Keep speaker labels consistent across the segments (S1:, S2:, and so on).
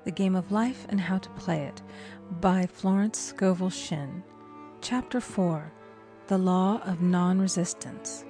S1: The Game of Life and How to Play It by Florence Scovel Shinn. Chapter 4. The Law of Non-Resistance.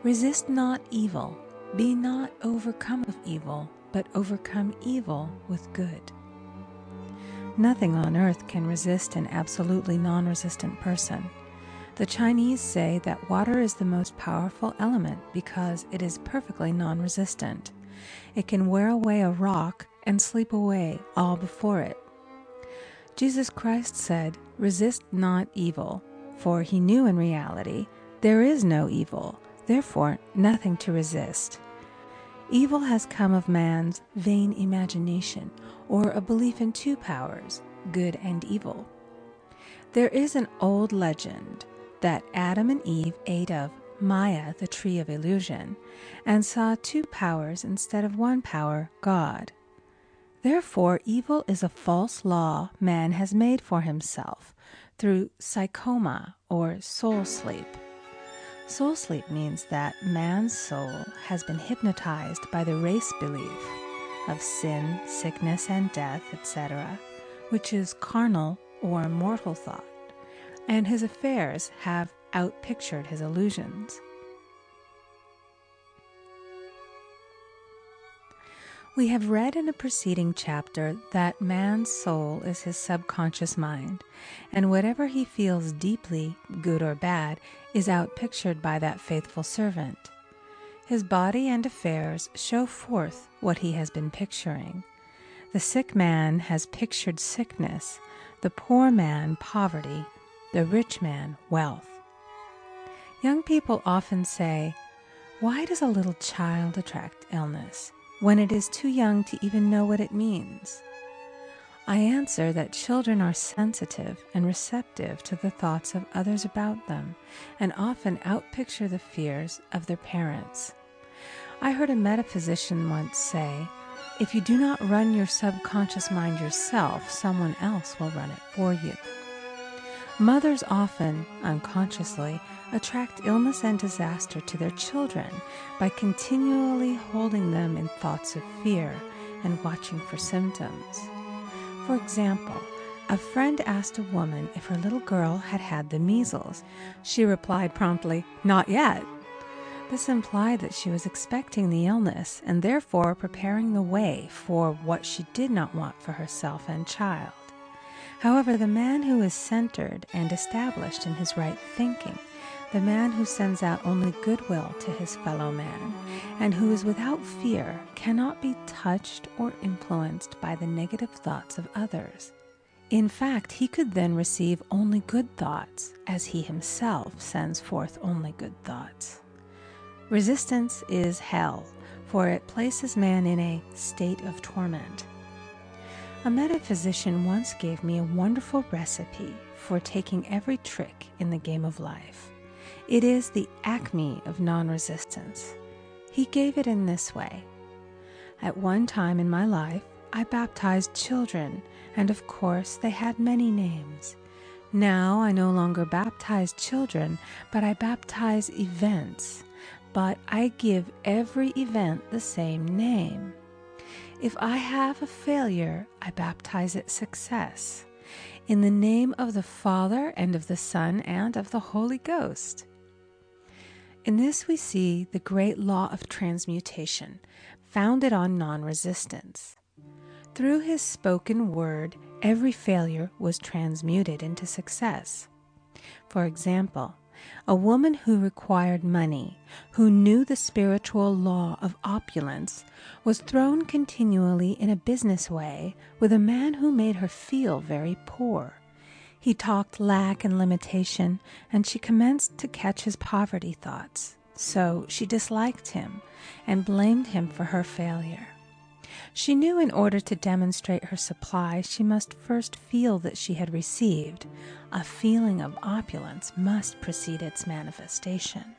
S1: Resist not evil, be not overcome of evil, but overcome evil with good. Nothing on earth can resist an absolutely non-resistant person. The Chinese say that water is the most powerful element because it is perfectly non-resistant. It can wear away a rock and sleep away all before it. Jesus Christ said, "Resist not evil," for he knew in reality there is no evil, therefore nothing to resist. Evil has come of man's vain imagination, or a belief in two powers, good and evil. There is an old legend that Adam and Eve ate of Maya, the tree of illusion, and saw two powers instead of one power, God. Therefore, evil is a false law man has made for himself through psychoma, or soul sleep. Soul sleep means that man's soul has been hypnotized by the race belief of sin, sickness, and death, etc., which is carnal or mortal thought, and his affairs have outpictured his illusions. We have read in a preceding chapter that man's soul is his subconscious mind, and whatever he feels deeply, good or bad, is outpictured by that faithful servant. His body and affairs show forth what he has been picturing. The sick man has pictured sickness, the poor man poverty, the rich man wealth. Young people often say, "Why does a little child attract illness when it is too young to even know what it means?" I answer that children are sensitive and receptive to the thoughts of others about them, and often outpicture the fears of their parents. I heard a metaphysician once say, "If you do not run your subconscious mind yourself, someone else will run it for you." Mothers often, unconsciously, attract illness and disaster to their children by continually holding them in thoughts of fear and watching for symptoms. For example, a friend asked a woman if her little girl had had the measles. She replied promptly, "Not yet." This implied that she was expecting the illness and therefore preparing the way for what she did not want for herself and child. However, the man who is centered and established in his right thinking, the man who sends out only goodwill to his fellow man, and who is without fear, cannot be touched or influenced by the negative thoughts of others. In fact, he could then receive only good thoughts, as he himself sends forth only good thoughts. Resistance is hell, for it places man in a state of torment. A metaphysician once gave me a wonderful recipe for taking every trick in the game of life. It is the acme of non-resistance. He gave it in this way. At one time in my life, I baptized children, and of course they had many names. Now I no longer baptize children, but I baptize events. But I give every event the same name. If I have a failure, I baptize it success, in the name of the Father and of the Son and of the Holy Ghost. In this we see the great law of transmutation, founded on non-resistance. Through his spoken word, every failure was transmuted into success. For example, a woman who required money, who knew the spiritual law of opulence, was thrown continually in a business way with a man who made her feel very poor. He talked lack and limitation, and she commenced to catch his poverty thoughts. So she disliked him and blamed him for her failure. She knew in order to demonstrate her supply, she must first feel that she had received. A feeling of opulence must precede its manifestation.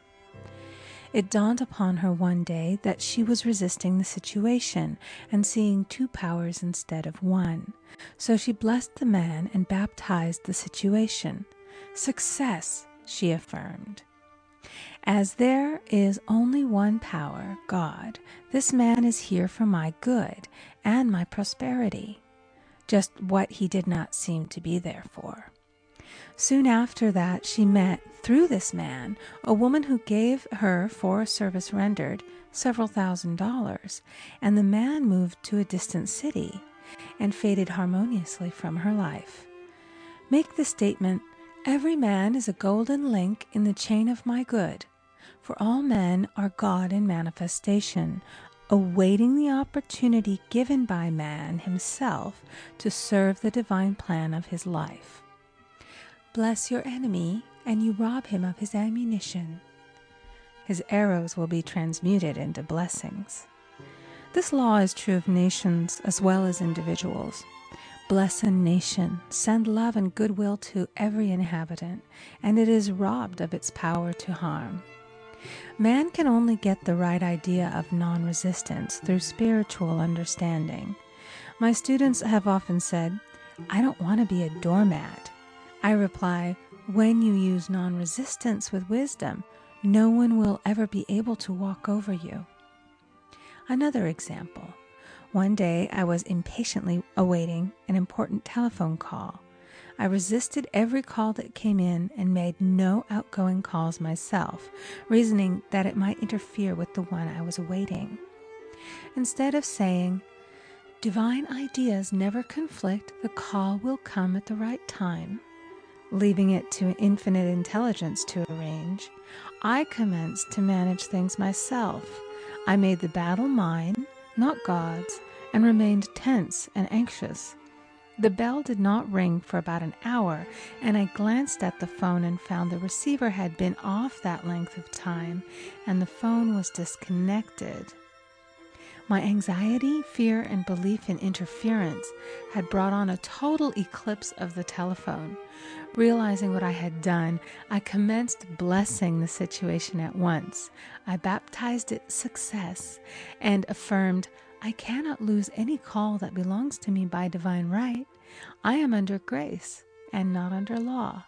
S1: It dawned upon her one day that she was resisting the situation and seeing two powers instead of one. So she blessed the man and baptized the situation. "Success," she affirmed. As there is only one power, God, this man is here for my good and my prosperity, just what he did not seem to be there for. Soon after that, she met, through this man, a woman who gave her, for a service rendered, several $1,000s, and the man moved to a distant city and faded harmoniously from her life. Make the statement, "Every man is a golden link in the chain of my good, for all men are God in manifestation, awaiting the opportunity given by man himself to serve the divine plan of his life. Bless your enemy, and you rob him of his ammunition. His arrows will be transmuted into blessings." This law is true of nations as well as individuals. Bless a nation, send love and goodwill to every inhabitant, and it is robbed of its power to harm. Man can only get the right idea of non-resistance through spiritual understanding. My students have often said, "I don't want to be a doormat." I reply, when you use non-resistance with wisdom, no one will ever be able to walk over you. Another example. One day I was impatiently awaiting an important telephone call. I resisted every call that came in and made no outgoing calls myself, reasoning that it might interfere with the one I was awaiting. Instead of saying, "Divine ideas never conflict, the call will come at the right time," leaving it to infinite intelligence to arrange, I commenced to manage things myself. I made the battle mine, not God's, and remained tense and anxious. The bell did not ring for about an hour, and I glanced at the phone and found the receiver had been off that length of time, and the phone was disconnected. My anxiety, fear, and belief in interference had brought on a total eclipse of the telephone. Realizing what I had done, I commenced blessing the situation at once. I baptized it success and affirmed, "I cannot lose any call that belongs to me by divine right. I am under grace and not under law."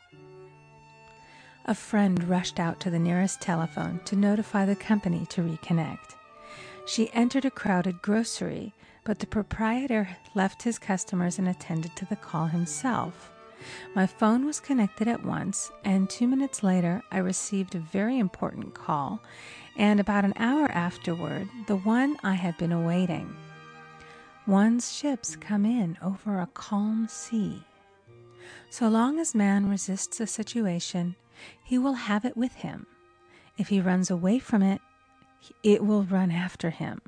S1: A friend rushed out to the nearest telephone to notify the company to reconnect. She entered a crowded grocery, but the proprietor left his customers and attended to the call himself. My phone was connected at once, and 2 minutes later I received a very important call, and about an hour afterward, the one I had been awaiting. One's ships come in over a calm sea. So long as man resists a situation, he will have it with him. If he runs away from it, it will run after him.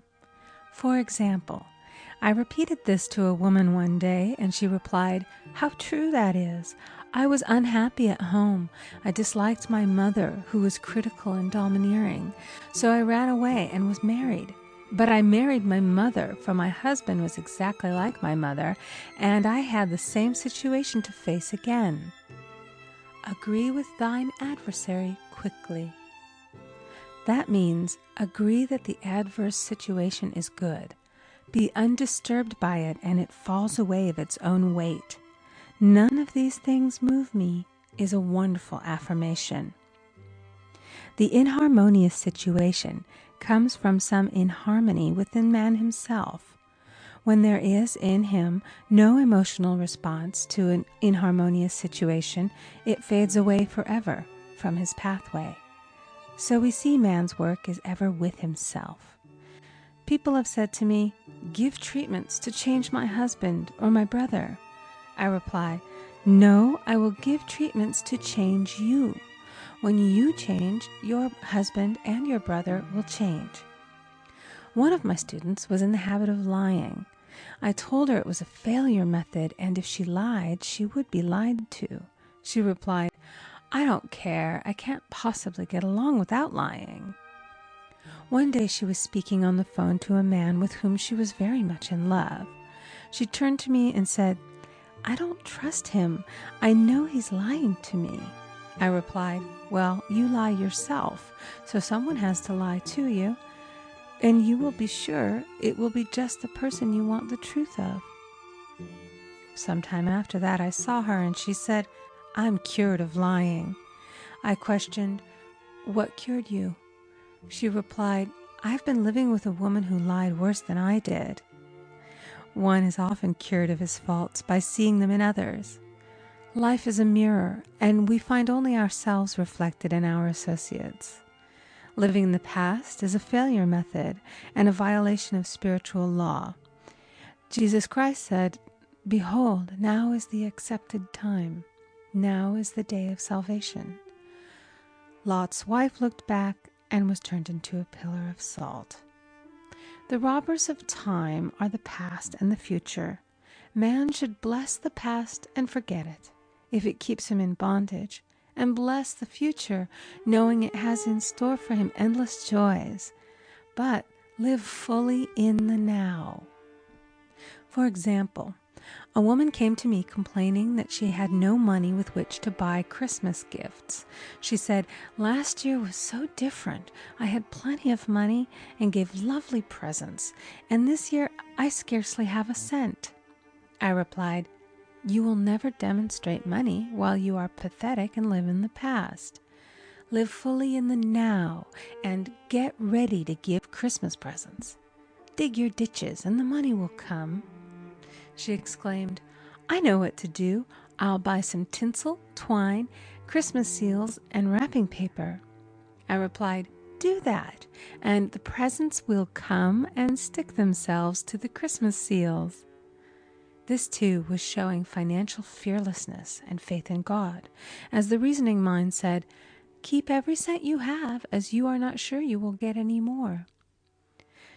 S1: For example, I repeated this to a woman one day, and she replied, "How true that is. I was unhappy at home. I disliked my mother, who was critical and domineering. So I ran away and was married. But I married my mother, for my husband was exactly like my mother, and I had the same situation to face again. Agree with thine adversary quickly." That means agree that the adverse situation is good. Be undisturbed by it, and it falls away of its own weight. "None of these things move me" is a wonderful affirmation. The inharmonious situation comes from some inharmony within man himself. When there is in him no emotional response to an inharmonious situation, it fades away forever from his pathway. So we see man's work is ever with himself. People have said to me, "Give treatments to change my husband or my brother." I reply, "No, I will give treatments to change you. When you change, your husband and your brother will change." One of my students was in the habit of lying. I told her it was a failure method, and if she lied, she would be lied to. She replied, "I don't care. I can't possibly get along without lying." One day she was speaking on the phone to a man with whom she was very much in love. She turned to me and said, "I don't trust him. I know he's lying to me." I replied, "Well, you lie yourself, so someone has to lie to you, and you will be sure it will be just the person you want the truth of." Sometime after that I saw her, and she said, "I'm cured of lying." I questioned, "What cured you?" She replied, "I've been living with a woman who lied worse than I did." One is often cured of his faults by seeing them in others. Life is a mirror, and we find only ourselves reflected in our associates. Living in the past is a failure method and a violation of spiritual law. Jesus Christ said, "Behold, now is the accepted time. Now is the day of salvation." Lot's wife looked back and was turned into a pillar of salt. The robbers of time are the past and the future. Man should bless the past and forget it, if it keeps him in bondage, and bless the future, knowing it has in store for him endless joys. But live fully in the now. For example, a woman came to me complaining that she had no money with which to buy Christmas gifts. She said, "Last year was so different. I had plenty of money and gave lovely presents, and this year I scarcely have a cent." I replied, "You will never demonstrate money while you are pathetic and live in the past. Live fully in the now and get ready to give Christmas presents. Dig your ditches and the money will come." She exclaimed, "I know what to do. I'll buy some tinsel, twine, Christmas seals, and wrapping paper." I replied, "Do that, and the presents will come and stick themselves to the Christmas seals." This too was showing financial fearlessness and faith in God, as the reasoning mind said, "Keep every cent you have, as you are not sure you will get any more."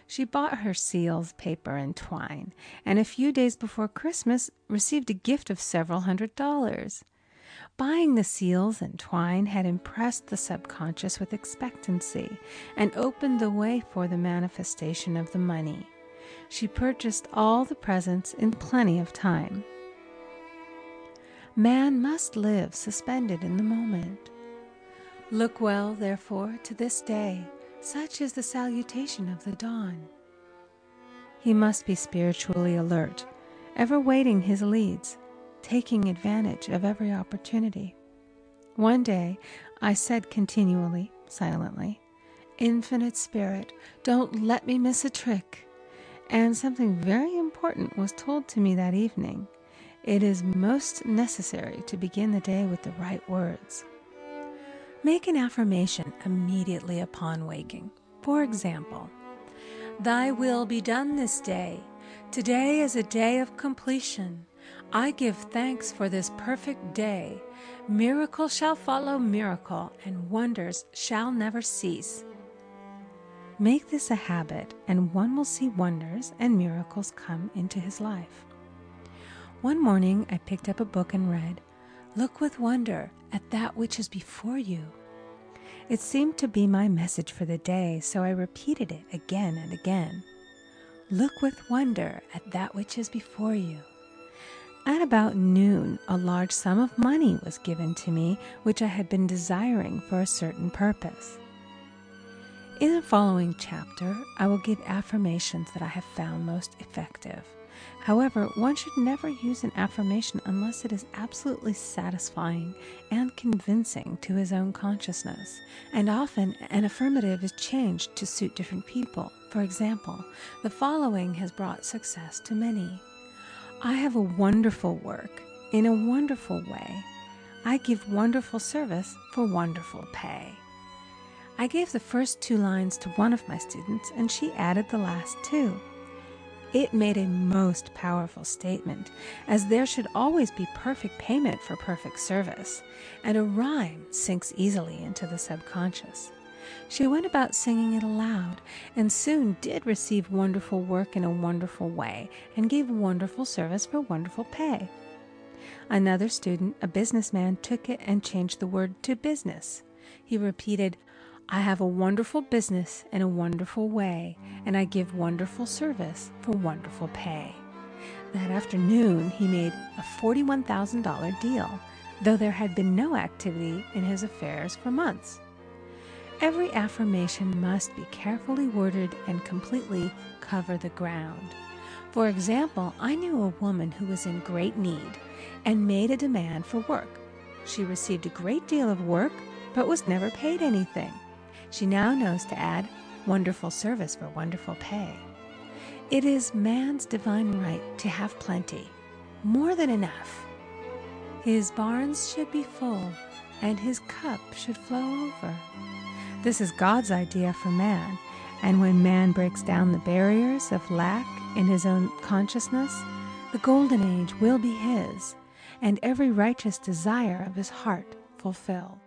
S1: She bought her seals, paper, and twine, and a few days before Christmas received a gift of several $100s. Buying the seals and twine had impressed the subconscious with expectancy and opened the way for the manifestation of the money. She purchased all the presents in plenty of time. Man must live suspended in the moment. Look well, therefore, to this day. Such is the salutation of the dawn. He must be spiritually alert, ever waiting his leads, taking advantage of every opportunity. One day I said continually, silently, "Infinite Spirit, don't let me miss a trick." And something very important was told to me that evening. It is most necessary to begin the day with the right words. Make an affirmation immediately upon waking. For example, "Thy will be done this day. Today is a day of completion. I give thanks for this perfect day. Miracle shall follow miracle, and wonders shall never cease." Make this a habit, and one will see wonders and miracles come into his life. One morning I picked up a book and read, "Look with wonder at that which is before you." It seemed to be my message for the day, so I repeated it again and again. Look with wonder at that which is before you. At about noon, a large sum of money was given to me, which I had been desiring for a certain purpose. In the following chapter, I will give affirmations that I have found most effective. However, one should never use an affirmation unless it is absolutely satisfying and convincing to his own consciousness. And often, an affirmative is changed to suit different people. For example, the following has brought success to many. "I have a wonderful work in a wonderful way. I give wonderful service for wonderful pay." I gave the first 2 lines to one of my students, and she added the last 2. It made a most powerful statement, as there should always be perfect payment for perfect service, and a rhyme sinks easily into the subconscious. She went about singing it aloud, and soon did receive wonderful work in a wonderful way, and gave wonderful service for wonderful pay. Another student, a businessman, took it and changed the word to business. He repeated, "I have a wonderful business in a wonderful way, and I give wonderful service for wonderful pay." That afternoon, he made a $41,000 deal, though there had been no activity in his affairs for months. Every affirmation must be carefully worded and completely cover the ground. For example, I knew a woman who was in great need and made a demand for work. She received a great deal of work, but was never paid anything. She now knows to add wonderful service for wonderful pay. It is man's divine right to have plenty, more than enough. His barns should be full, and his cup should flow over. This is God's idea for man, and when man breaks down the barriers of lack in his own consciousness, the golden age will be his, and every righteous desire of his heart fulfilled.